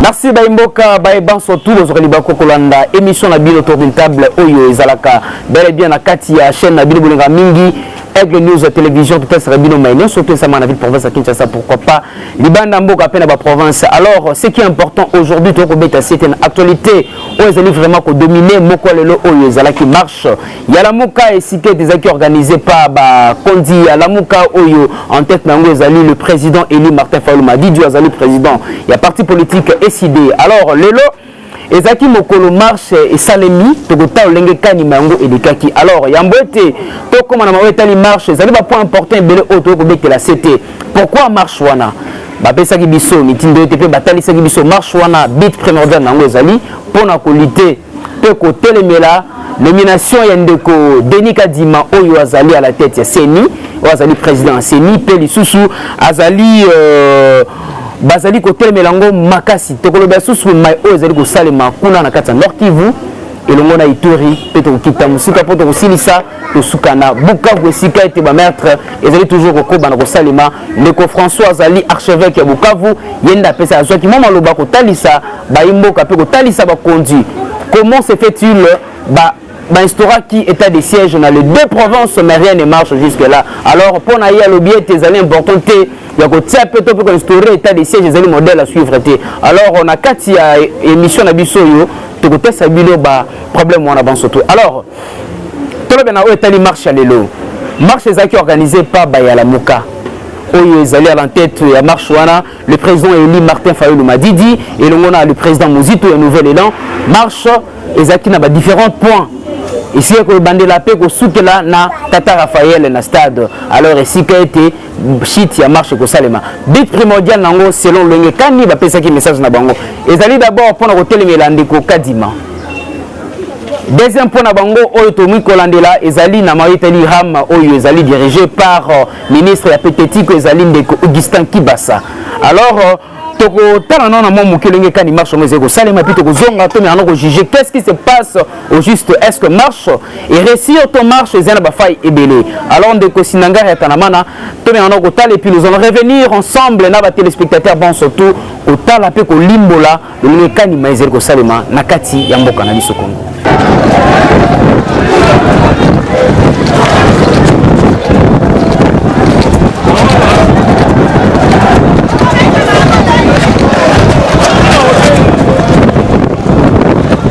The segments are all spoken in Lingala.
Merci Baimboka, Baeban surtout aux Orelibako Kolanda, émission na Bino autour d'une table Oyo Ezalaka, bel et bien na Katia, chaîne na Bino Bolinga Mingi, Aigle News télévision, tout ça Bino Maïnen, surtout ça la ville province à Kinshasa, pourquoi pas, Libanda Mboka peine à province. Alors, ce qui est important aujourd'hui, c'est une actualité, Oyo Ezali vraiment qu'on domine, Moko Lelo Oyo Ezala qui marche. Il y a la Mouka et Sike des acquis organisés par Kondi, il y a la Mouka Oyo en tête Nango Ezali, le président Eli Martin Falouma, Didier Azali président, il y a parti politique SID. Alors, Lelo, Ezaki Mokolo marche et Salemi, Togota Olenge Kani Mango et Dekaki. Alors, Yamboete, Toko Manamaoetali marche, Ezali va point important, Bele Oto Kobeke la CT. Pourquoi marche Wana? Bapesaki Biso, Mitindo TP, Batali Saki Biso, marche Wana, bit primordial Nango Ezali, pour la qualité, Toko Telemela, nomination Yandeko, Denis Kadima, Oyo Azali à la tête, Seni, Azali président, Seni, Peli Soussou, Azali. Bazali côté melango makasi tokoloba susu mai ozali ko salema kuna na kata Nord Kivu elongo na Ituri peto kita musika poto kosilisa to sukana Bukavu esika ete ba maître ezali toujours ko bana ko salema ndeko François Azali archevêque ya Bukavu yenda pesa azwaki mama loba ko talisa ba imboka pe ko talisa ba conduit. Comment se fait-il instaura qui état de siège dans les deux provinces, mais rien ne marche jusque là. Alors pour naïe à l'objet tes allées importantes, il y a que ça peut être instauré état de siège, les modèles à suivre. Alors on a quatre émissions d'Abisoyo, tu peux tester bilo ba problème on avance surtout. Alors tout le monde a état de marche à l'élo, marche qui organisée par Bayala Mouka. Oyo Ezali à l'entête à Marchouana, le président Eli Martin Falouma Didi et le président Mouzito et Nouvel Élan marche Ezaki n'a pas différents points. Ici, il y a bandé la paix là na Tata Raphaël na stade. Alors ici, il y a été shit ya marche ko salema. Bit primordial nango selon le ngekani ba pesa ki message na bango. Ezali d'abord pour na hotel Melandeko Kadima. Deuxième point na bango oyo tomi kolandela ezali na maitali ram oyo ezali dirigé par ministre ya pététique ezali ndeko Augustin Kibasa. Alors toko tala non na mo kelenge kani marche mo zeko salema puis toko zonga to mais on ko juger qu'est-ce qui se passe au juste, est-ce que marche et réussir ton marche ezana ba faille ebele. Alors ndeko Sinanga ya tanamana to mais on ko tala et puis nous allons revenir ensemble na ba téléspectateurs bon surtout au tala pe ko limbola le kani maizero ko salema na kati ya mboka na biso Kongo.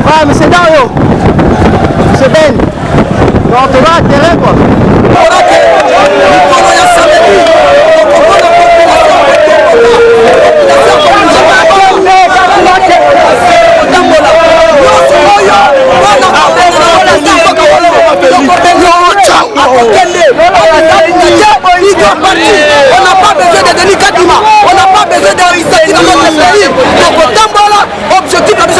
Ah, mais c'est Dario, c'est Ben. On te va à terrain quoi. On n'a pas besoin de Denis Kadima, on n'a pas besoin de Isaki dans notre pays. Donc au Tambola, objectif de ce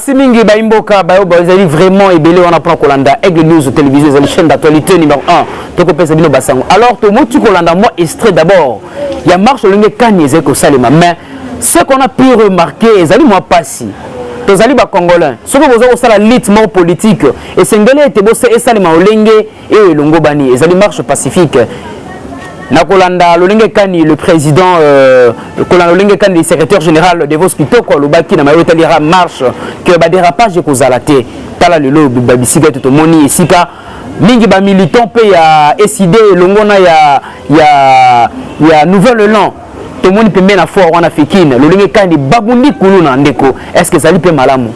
Merci Mingi Baimboka, vous avez vraiment ébélé, on apprend Kolanda, Aigle News télévision, c'est la chaîne d'actualité numéro 1. Alors, tout le monde, tu Kolanda, moi, extrait d'abord. Il y a marche, le Kanye, Zeko Salima, mais ce qu'on a pu remarquer, c'est moi passé. Les alibas congolais, ce que vous avez aussi la rythme politique, et c'est un était bossé et Salima Olenge et Longo Bani, les alibas marche pacifique. Nakolanda Lolenge Kani, le président, Lolenge Kani, le secrétaire général de Voskito, le Baki, na mayoté lira marche, que le dérapage est causalaté. Tala le lo, babisiga tout moni et sika. Mingi ba militant pe ya SID, Longona ya nouvel élan. Tout le monde peut mettre à fort en Africaine. Lolenge Kani, babundi kuluna ndeko. Est-ce que ça lui peut malamu?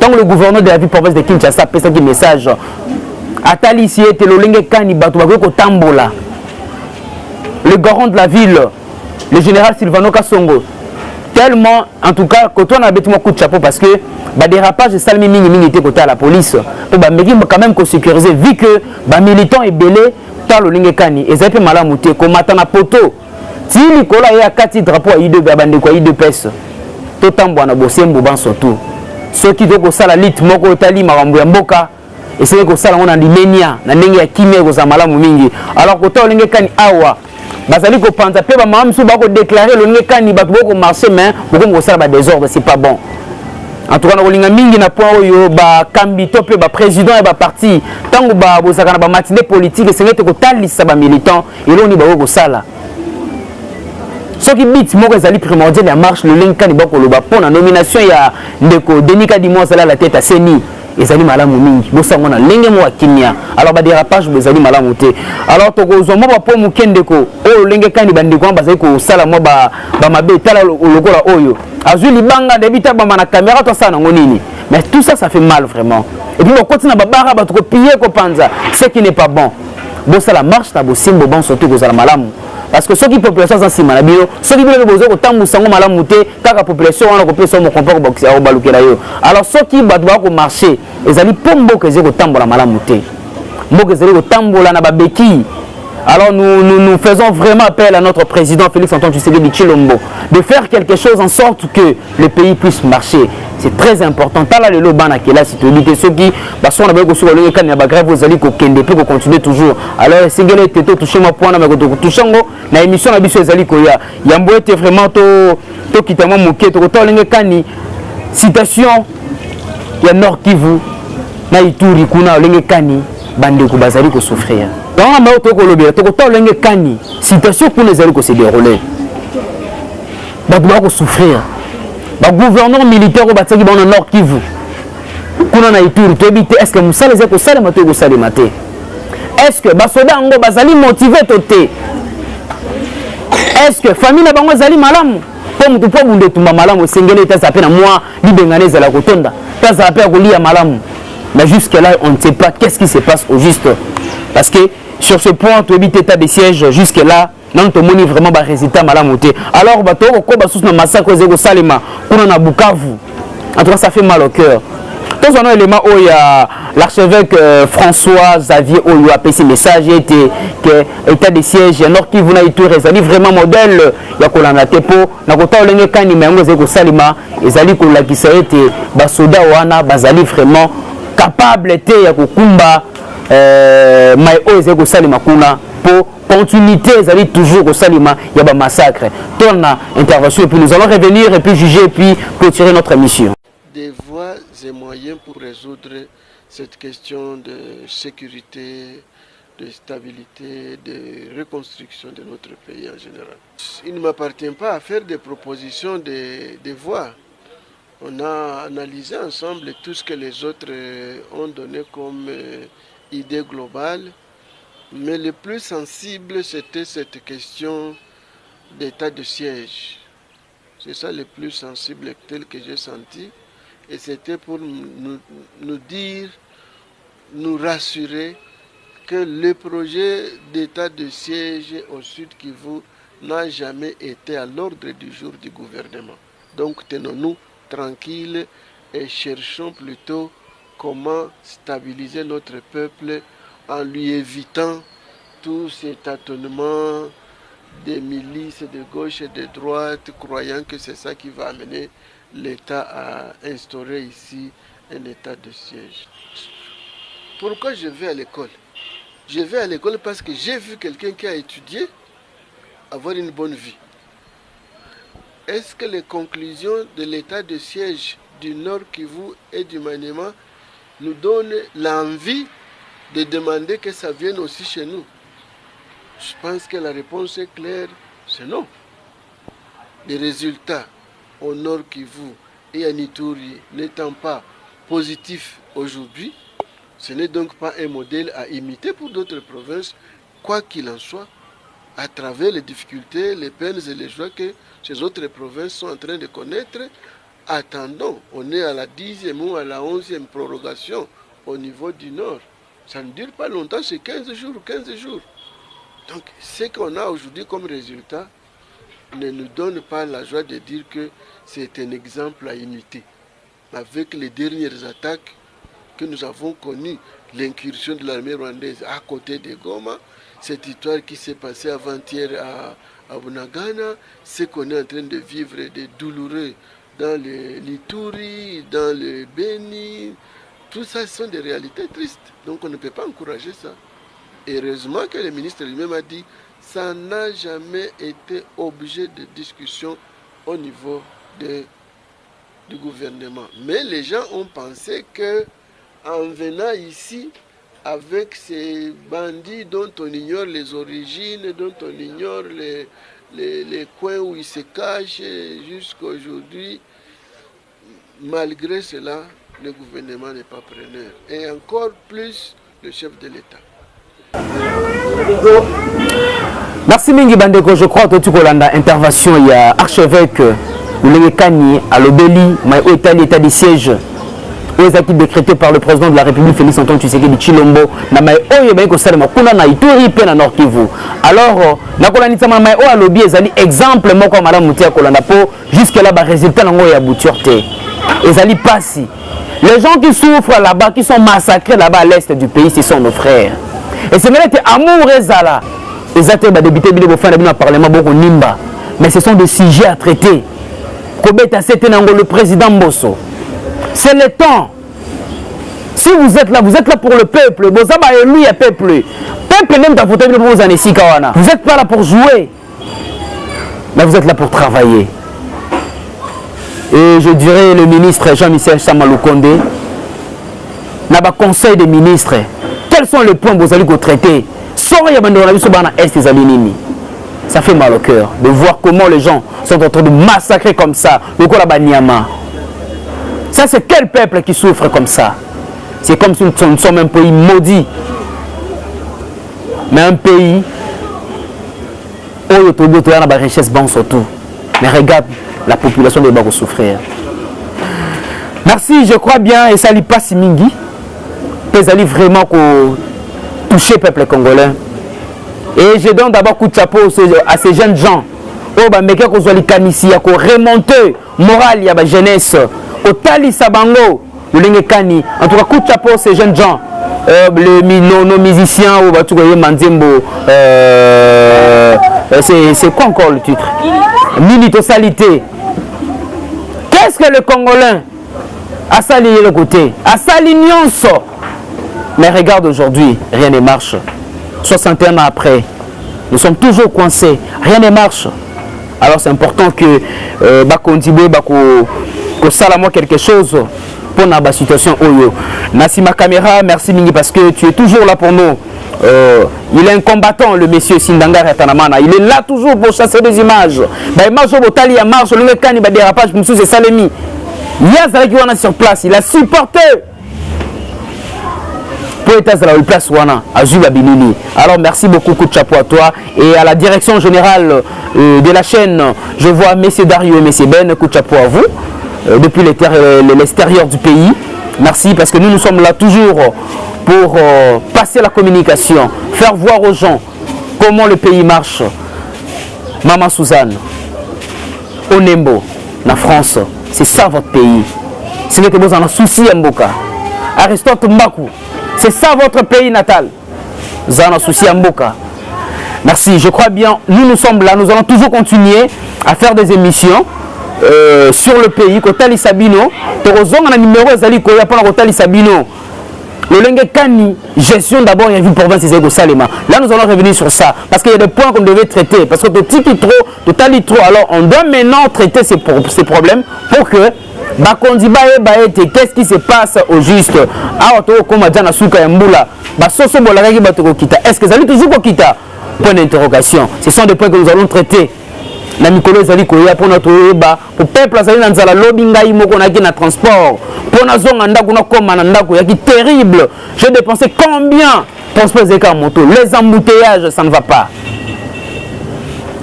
Tant que le gouverneur de la ville province de Kinshasa fait un message. Atali si était Lolenge Kani, batubako tambola. Le garant de la ville, le général Sylvano Kassongo, tellement, en tout cas, quand on a bêtement coup de chapeau parce que bah, dérapage de Salmi Mingi était côté à la police, pour bah, quand même sécuriser, vu que bah, militants et belé, t'as le Lingekani, et ça peut mal amouter, comme attend poto. Si Nicolas y a 4 drapeaux à I2, bah, de quoi I2 pèse, tout en bois, na bossé, mbouban surtout. Ceux qui doivent ça la lit, moko otali, marambo ya mboka, et c'est que ça, on a l'imenia, na nengi ya kimé, kozamala mingi. Alors, quand on Lingekani awa, bazali ko panza pe ba mamsu ba ko déclarer le ngekani ba ko marcher mais beaucoup ko sala ba désordre c'est pas bon. En tout cas na linga mingi na point oyo ba kambito pe ba président et ba parti tango ba bozaka na ba matinée politique c'est ngete ko talisa ba militant et loni ba ko sala. Ce qui bit moko ezali primordial la marche le ngekani ba ko loba pour la nomination ya ndeko Denika Dimon sala la tête à Seni. Ezali malamu mingi bosango na lenge mo akinya alors ba dérapage bezali malamu te alors to ko zo mo ba po mukende ko o lenge kani bandi ko bazali ko sala mo ba mabe tala lokola oyo azui libanga debita ba na caméra to sana ngonini mais tout ça ça fait mal vraiment et puis on continue ba bara ba to ko piller ko panza ce qui n'est pas bon bosala marche na bosimbo bon surtout ko sala malamu parce que ceux qui population sans sima na bio ceux qui veulent besoin ko tambu sango malamu te kaka population wana ko pesa mo comporte boxer au balukela yo alors ceux qui batwa ko marcher ezali pombo que zeko tambola malamu te mboke zeko tambola na babeki. Alors nous faisons vraiment appel à notre président Félix Antoine Tshisekedi Tshilombo de faire quelque chose en sorte que le pays puisse marcher. C'est très important. Tala le lobana qui est là, si tu dis ceux qui sont avec vous sur le can ya grève vous allez kokende peut continuer toujours. Alors singele teto toucher moi point na ko touchango na émission na biso ezali ko ya yambo était vraiment to kitamo moké to tolinga kani citation ya Nord Kivu na Ituri kuna linga kani bande ko bazali ko souffrir. Dans la main to ko lobela to ko tolinga kani citation pour les ko se dérouler. Ba ko souffrir. Le gouverneur militaire au Batsaki dans le Nord Kivu. Kuna na Ituri to ebite est-ce que musale zeko sale mato ko sale maté. Est-ce que basoda ngo bazali motivé toté. Est-ce que famille na bango zali malamu comme tu peux bunde tumba malamu sengele ta sapena moi libengane za la kotonda. Ta sapena ko lia malamu. Mais jusque là on ne sait pas qu'est-ce qui se passe au juste parce que sur ce point tu ebite état de siège jusque là non to moni vraiment ba résultat malamu te. Alors bato ko ba sous na massacre zeko salema kuna na Bukavu. En tout cas ça fait mal au cœur. Tous un élément où il y a l'archevêque François Xavier Oyo a passé message était que état de siège Nord Kivu na Ituri ezali vraiment modèle ya kolanda tepo na kota olenge kani mengo zeko salema ezali ko lakisa ete ba soda wana bazali vraiment capable te ya kokumba mai o zeko salema kuna pour continuité, ils allaient toujours au Salima, il y a un massacre. Ton intervention, et puis nous allons revenir et puis juger et puis clôturer notre mission. Des voies et moyens pour résoudre cette question de sécurité, de stabilité, de reconstruction de notre pays en général. Il ne m'appartient pas à faire des propositions de voies. On a analysé ensemble tout ce que les autres ont donné comme idée globale. Mais le plus sensible, c'était cette question d'état de siège. C'est ça le plus sensible tel que j'ai senti. Et c'était pour nous dire, nous rassurer que le projet d'état de siège au Sud Kivu n'a jamais été à l'ordre du jour du gouvernement. Donc tenons-nous tranquilles et cherchons plutôt comment stabiliser notre peuple en lui évitant tout cet tâtonnement des milices de gauche et de droite, croyant que c'est ça qui va amener l'État à instaurer ici un état de siège. Pourquoi je vais à l'école? Je vais à l'école parce que j'ai vu quelqu'un qui a étudié avoir une bonne vie. Est-ce que les conclusions de l'état de siège du Nord Kivu et du Maniema nous donnent l'envie de demander que ça vienne aussi chez nous? Je pense que la réponse est claire, c'est non. Les résultats au Nord Kivu et à Ituri n'étant pas positifs aujourd'hui, ce n'est donc pas un modèle à imiter pour d'autres provinces, quoi qu'il en soit, à travers les difficultés, les peines et les joies que ces autres provinces sont en train de connaître. Attendons, on est à la 10e ou à la 11e prorogation au niveau du Nord. Ça ne dure pas longtemps, c'est 15 jours. Donc, ce qu'on a aujourd'hui comme résultat ne nous donne pas la joie de dire que c'est un exemple à imiter. Avec les dernières attaques que nous avons connues, l'incursion de l'armée rwandaise à côté de Goma, cette histoire qui s'est passée avant-hier à Bunagana, ce qu'on est en train de vivre de douloureux dans le Ituri, dans le Beni, tout ça sont des réalités tristes. Donc on ne peut pas encourager ça. Heureusement que le ministre lui-même a dit que ça n'a jamais été objet de discussion au niveau du gouvernement. Mais les gens ont pensé qu'en venant ici, avec ces bandits dont on ignore les origines, dont on ignore les coins où ils se cachent jusqu'à aujourd'hui, malgré cela, le gouvernement n'est pas preneur. Et encore plus le chef de l'État. Merci Mingi Bandeko, je crois que tu as intervention, il y a archevêque Kani à l'Obéli, mais où est l'état de siège aux actes décrétés par le président de la République Félix Antoine Tshisekedi Tshilombo na mai oyo ba ko salema kuna na Ituri pe na Nord Kivu. Alors na kolani tsama mai o alobi ezali exemple moko madame Mutia kolanda po jusque là ba résultat nango ya bouturté. Ezali pasi. Les gens qui souffrent là-bas, qui sont massacrés là-bas à l'est du pays, ce sont nos frères. Et c'est même amour ezala. Ezate ba débuter bino bo fana bino parlement boko nimba. Mais ce sont des sujets à traiter. Kobeta c'était nango le président Mbosso. C'est le temps. Si vous êtes là pour le peuple. Vous n'êtes pas là pour jouer. Mais vous êtes là pour travailler. Et je dirais le ministre Jean-Michel Samaloukonde, dans le conseil des ministres, quels sont les points que vous allez traiter? Ça fait mal au cœur de voir comment les gens sont en train de massacrer comme ça. Ça, c'est quel peuple qui souffre comme ça? C'est comme si nous sommes un pays maudit. Mais un pays où il y a la richesse bon surtout. Mais regarde la population de Bako souffrir. Merci, je crois bien, et ça n'est pas si mingi. Ils allaient vraiment toucher le peuple congolais. Et je donne d'abord coup de chapeau à ces jeunes gens. Oh, bah, mais qu'on soit les canissi, à remonter moral, il y a la jeunesse. Au Tali Sabango, le Lingekani. En tout cas, coup de chapeau à ces jeunes gens. Nos musiciens, ou bah, tu vois, Manzembo. C'est quoi encore le titre? Militosalité. Qu'est-ce que le Congolais a sali le côté? A sali nyonso. Mais regarde aujourd'hui, rien ne marche. 61 ans après, nous sommes toujours coincés. Rien ne marche. Alors c'est important que contribuer que ça moi quelque chose pour la situation oyo. Merci ma caméra, merci Mingi parce que tu es toujours là pour nous. Il est un combattant, le monsieur Sindangara Tanamana. Il est là toujours pour chasser des images. Bah, image au Tali a marche, le Kani va dérapage, monsieur c'est Salemi. Yazara qui est sur place, il a supporté. Pour être à la place Wana, à Juba Binini. Alors merci beaucoup, coup de chapeau à toi et à la direction générale de la chaîne. Je vois M. Dario et M. Ben, coup de chapeau à vous depuis l'extérieur du pays. Merci parce que nous sommes là toujours pour passer la communication, faire voir aux gens comment le pays marche. Maman Suzanne, Onembo, la France, c'est ça votre pays. Ce n'est que vous en avez souci à Mboka. Aristote Mbakou. C'est ça votre pays natal. Zana Souci Mboka. Merci, je crois bien, nous sommes là, nous allons toujours continuer à faire des émissions sur le pays, Kotali Sabino, Torozong a un numéro Zali Koya pour Kotali Sabino. Le Lengue Kani, gestion d'abord, il y a une province de Salema. Là, nous allons revenir sur ça. Parce qu'il y a des points qu'on devait traiter. Parce que total trop. Alors, on doit maintenant traiter ces problèmes pour que qu'est-ce qui se passe au juste. Est-ce que ça allait toujours Kita? Point d'interrogation. Ce sont des points que nous allons traiter. La Mikolo Zali Koya pour notre pour peuple Zali Nanzala Lobinga Imoko na transport pour na zone anda kuna koma na ndako yaki terrible. J'ai dépensé combien transport zeka moto, les embouteillages ça ne va pas.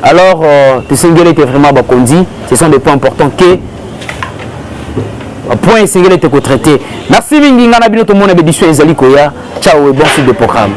Alors tu singele était vraiment bakondi, ce sont des points importants que point singele te traiter. Merci mingi ngana bino to mona bédition Zali Koya. Ciao et bon suite de programme.